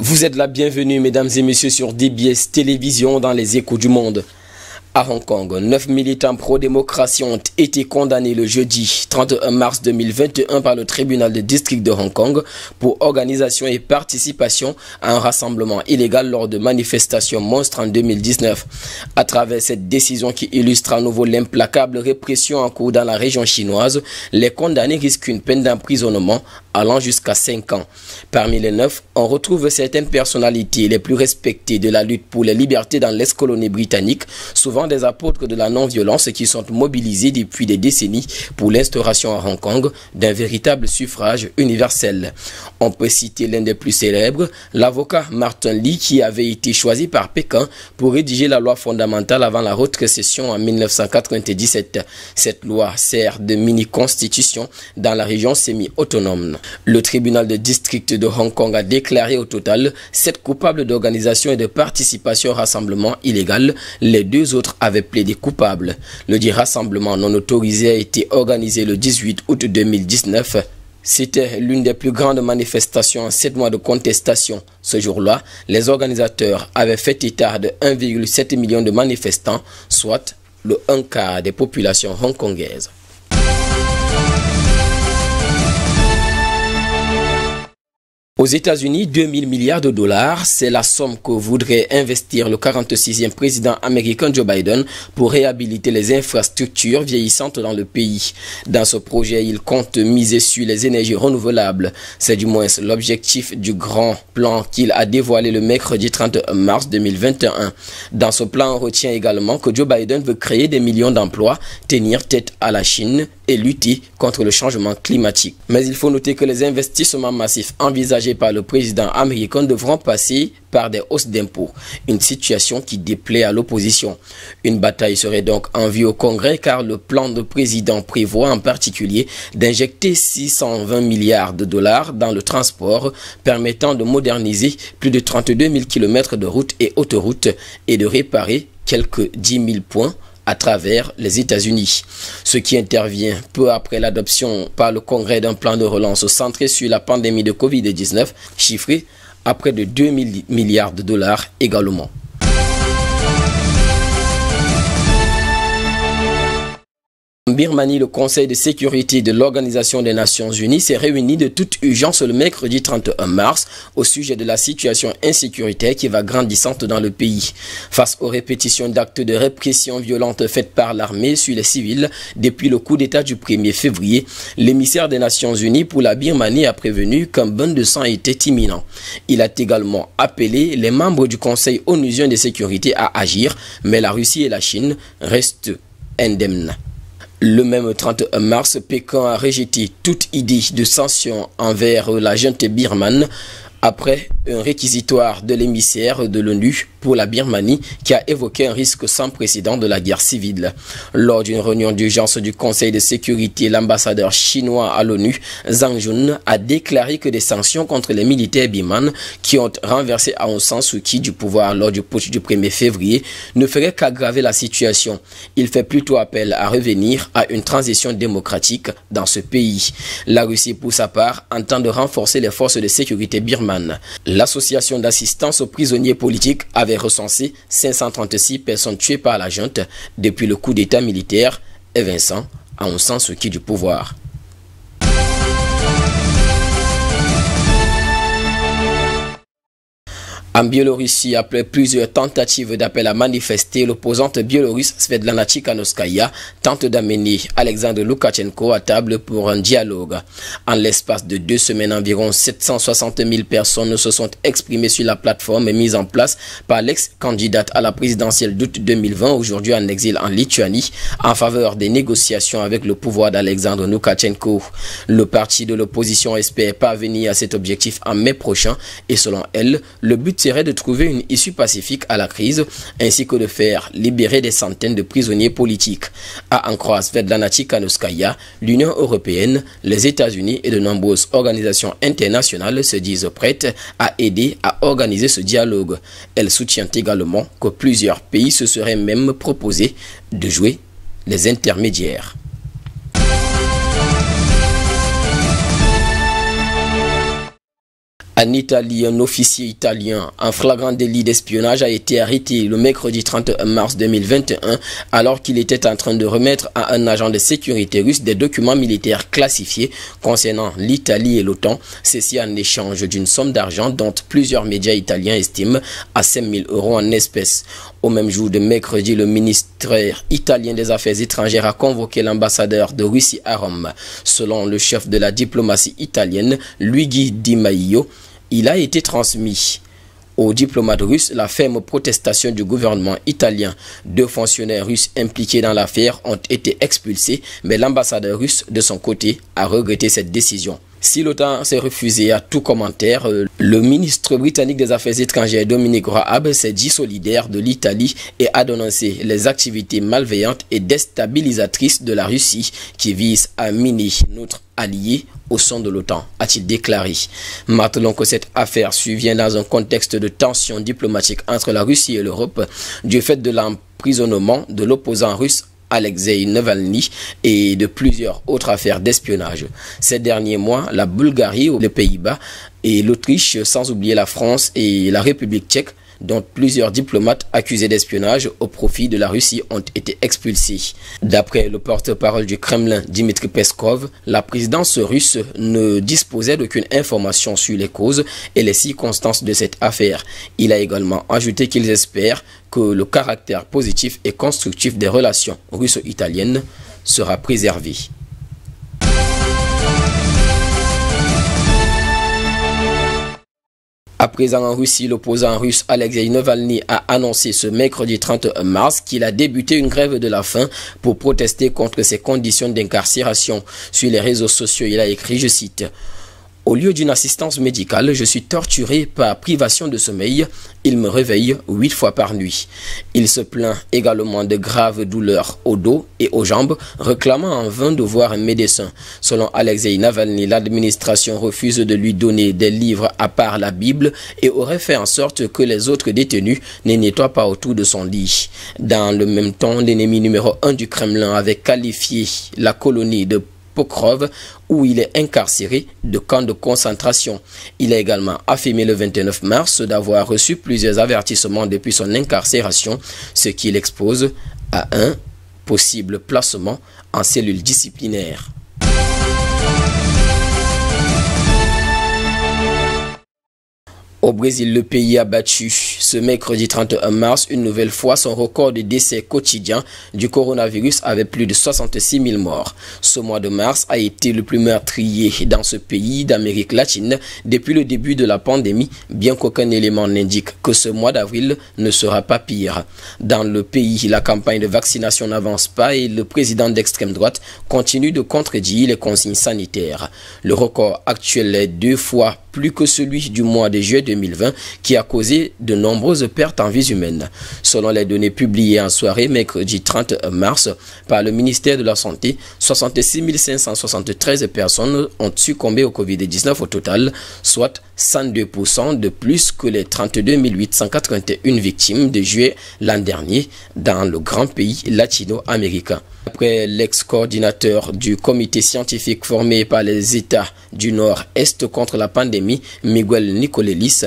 Vous êtes la bienvenue, mesdames et messieurs, sur DBS Télévision dans les échos du monde. À Hong Kong, 9 militants pro-démocratie ont été condamnés le jeudi 31 mars 2021 par le tribunal de district de Hong Kong pour organisation et participation à un rassemblement illégal lors de manifestations monstres en 2019. À travers cette décision qui illustre à nouveau l'implacable répression en cours dans la région chinoise, les condamnés risquent une peine d'emprisonnement allant jusqu'à 5 ans. Parmi les 9, on retrouve certaines personnalités les plus respectées de la lutte pour les libertés dans l'ex-colonie britannique, souvent des apôtres de la non-violence qui sont mobilisés depuis des décennies pour l'instauration à Hong Kong d'un véritable suffrage universel. On peut citer l'un des plus célèbres, l'avocat Martin Lee, qui avait été choisi par Pékin pour rédiger la loi fondamentale avant la rétrocession en 1997. Cette loi sert de mini-constitution dans la région semi-autonome. Le tribunal de district de Hong Kong a déclaré au total 7 coupables d'organisation et de participation au rassemblement illégal. Les 2 autres avaient plaidé coupables. Le dit rassemblement non autorisé a été organisé le 18 août 2019. C'était l'une des plus grandes manifestations en 7 mois de contestation. Ce jour-là, les organisateurs avaient fait état de 1,7 million de manifestants, soit le 1/4 des populations hongkongaises. Aux États-Unis, 2000 milliards de dollars, c'est la somme que voudrait investir le 46e président américain Joe Biden pour réhabiliter les infrastructures vieillissantes dans le pays. Dans ce projet, il compte miser sur les énergies renouvelables. C'est du moins l'objectif du grand plan qu'il a dévoilé le mercredi 31 mars 2021. Dans ce plan, on retient également que Joe Biden veut créer des millions d'emplois, tenir tête à la Chine et lutter contre le changement climatique. Mais il faut noter que les investissements massifs envisagés par le président américain devront passer par des hausses d'impôts, une situation qui déplaît à l'opposition. Une bataille serait donc en vue au Congrès car le plan de président prévoit en particulier d'injecter 620 milliards de dollars dans le transport, permettant de moderniser plus de 32 000 km de routes et autoroutes et de réparer quelques 10 000 points à travers les États-Unis. Ce qui intervient peu après l'adoption par le Congrès d'un plan de relance centré sur la pandémie de Covid-19, chiffré à près de 2 000 milliards de dollars également. En Birmanie, le Conseil de sécurité de l'Organisation des Nations Unies s'est réuni de toute urgence le mercredi 31 mars au sujet de la situation insécuritaire qui va grandissante dans le pays. Face aux répétitions d'actes de répression violente faites par l'armée sur les civils depuis le coup d'État du 1er février, l'émissaire des Nations Unies pour la Birmanie a prévenu qu'un bain de sang était imminent. Il a également appelé les membres du Conseil onusien de sécurité à agir, mais la Russie et la Chine restent indemnes. Le même 31 mars, Pékin a rejeté toute idée de sanction envers la junte birmane après un réquisitoire de l'émissaire de l'ONU pour la Birmanie qui a évoqué un risque sans précédent de la guerre civile. Lors d'une réunion d'urgence du Conseil de sécurité, l'ambassadeur chinois à l'ONU, Zhang Jun, a déclaré que des sanctions contre les militaires birmanes qui ont renversé Aung San Suu Kyi du pouvoir lors du putsch du 1er février ne feraient qu'aggraver la situation. Il fait plutôt appel à revenir à une transition démocratique dans ce pays. La Russie, pour sa part, entend de renforcer les forces de sécurité birmanes. L'association d'assistance aux prisonniers politiques avait recensé 536 personnes tuées par la junte depuis le coup d'État militaire évinçant Aung San Suu Kyi du pouvoir. En Biélorussie, après plusieurs tentatives d'appel à manifester, l'opposante biélorusse Svetlana Tikhanovskaya tente d'amener Alexandre Loukachenko à table pour un dialogue. En l'espace de 2 semaines, environ 760 000 personnes se sont exprimées sur la plateforme mise en place par l'ex-candidate à la présidentielle d'août 2020, aujourd'hui en exil en Lituanie, en faveur des négociations avec le pouvoir d'Alexandre Loukachenko. Le parti de l'opposition espère parvenir à cet objectif en mai prochain et selon elle, le but serait de trouver une issue pacifique à la crise ainsi que de faire libérer des centaines de prisonniers politiques. À en croire Svetlana Tikhanovskaya, l'Union européenne, les États-Unis et de nombreuses organisations internationales se disent prêtes à aider à organiser ce dialogue. Elle soutient également que plusieurs pays se seraient même proposés de jouer les intermédiaires. En Italie, un officier italien en flagrant délit d'espionnage a été arrêté le mercredi 31 mars 2021 alors qu'il était en train de remettre à un agent de sécurité russe des documents militaires classifiés concernant l'Italie et l'OTAN, ceci en échange d'une somme d'argent dont plusieurs médias italiens estiment à 5 000 € en espèces. Au même jour de mercredi, le ministère italien des Affaires étrangères a convoqué l'ambassadeur de Russie à Rome. Selon le chef de la diplomatie italienne, Luigi Di Maio, il a été transmis aux diplomates russes la ferme protestation du gouvernement italien. 2 fonctionnaires russes impliqués dans l'affaire ont été expulsés, mais l'ambassadeur russe, de son côté, a regretté cette décision. Si l'OTAN s'est refusé à tout commentaire, le ministre britannique des Affaires étrangères Dominic Raab s'est dit solidaire de l'Italie et a dénoncé les activités malveillantes et déstabilisatrices de la Russie qui visent à miner notre allié au sein de l'OTAN, a-t-il déclaré. Martelons que cette affaire survient dans un contexte de tension diplomatique entre la Russie et l'Europe du fait de l'emprisonnement de l'opposant russe Alexei Navalny et de plusieurs autres affaires d'espionnage. Ces derniers mois, la Bulgarie, les Pays-Bas et l'Autriche, sans oublier la France et la République tchèque, dont plusieurs diplomates accusés d'espionnage au profit de la Russie ont été expulsés. D'après le porte-parole du Kremlin, Dmitry Peskov, la présidence russe ne disposait d'aucune information sur les causes et les circonstances de cette affaire. Il a également ajouté qu'ils espèrent que le caractère positif et constructif des relations russo-italiennes sera préservé. À présent en Russie, l'opposant russe Alexei Navalny a annoncé ce mercredi 31 mars qu'il a débuté une grève de la faim pour protester contre ses conditions d'incarcération. Sur les réseaux sociaux, il a écrit, je cite, « Au lieu d'une assistance médicale, je suis torturé par privation de sommeil. Il me réveille 8 fois par nuit. » Il se plaint également de graves douleurs au dos et aux jambes, réclamant en vain de voir un médecin. Selon Alexei Navalny, l'administration refuse de lui donner des livres à part la Bible et aurait fait en sorte que les autres détenus ne nettoient pas autour de son lit. Dans le même temps, l'ennemi numéro 1 du Kremlin avait qualifié la colonie de Pokrov, où il est incarcéré, de camp de concentration. Il a également affirmé le 29 mars d'avoir reçu plusieurs avertissements depuis son incarcération, ce qui l'expose à un possible placement en cellule disciplinaire. Au Brésil, le pays a battu ce mercredi 31 mars une nouvelle fois son record de décès quotidien du coronavirus avec plus de 66 000 morts. Ce mois de mars a été le plus meurtrier dans ce pays d'Amérique latine depuis le début de la pandémie, bien qu'aucun élément n'indique que ce mois d'avril ne sera pas pire. Dans le pays, la campagne de vaccination n'avance pas et le président d'extrême droite continue de contredire les consignes sanitaires. Le record actuel est 2 fois plus que celui du mois de juillet 2020 qui a causé de nombreuses pertes en vies humaines. Selon les données publiées en soirée mercredi 31 mars par le ministère de la Santé, 66 573 personnes ont succombé au Covid-19 au total, soit 102% de plus que les 32 881 victimes de juillet l'an dernier dans le grand pays latino-américain. Après l'ex-coordinateur du comité scientifique formé par les États du Nord-Est contre la pandémie, Miguel Nicolelis,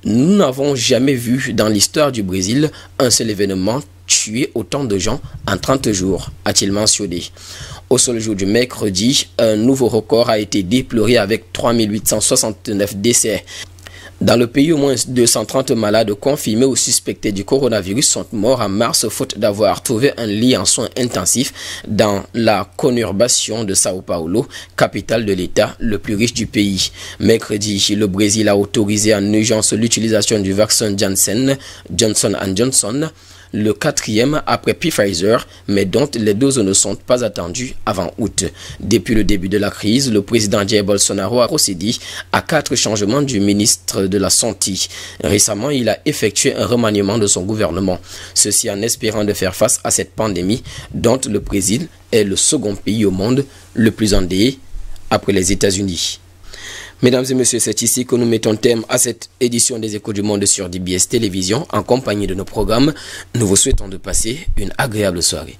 nous n'avons jamais vu dans l'histoire du Brésil un seul événement tuer autant de gens en 30 jours, a-t-il mentionné. Au seul jour du mercredi, un nouveau record a été déploré avec 3 869 décès. Dans le pays, au moins 230 malades confirmés ou suspectés du coronavirus sont morts en mars faute d'avoir trouvé un lit en soins intensifs dans la conurbation de Sao Paulo, capitale de l'État le plus riche du pays. Mercredi, le Brésil a autorisé en urgence l'utilisation du vaccin Janssen, Johnson & Johnson, le 4e après Pfizer, mais dont les doses ne sont pas attendues avant août. Depuis le début de la crise, le président Jair Bolsonaro a procédé à 4 changements du ministre de la Santé. Récemment, il a effectué un remaniement de son gouvernement, ceci en espérant de faire face à cette pandémie dont le Brésil est le second pays au monde le plus endeuillé après les États-Unis. Mesdames et messieurs, c'est ici que nous mettons terme à cette édition des Échos du Monde sur DBS Télévision en compagnie de nos programmes. Nous vous souhaitons de passer une agréable soirée.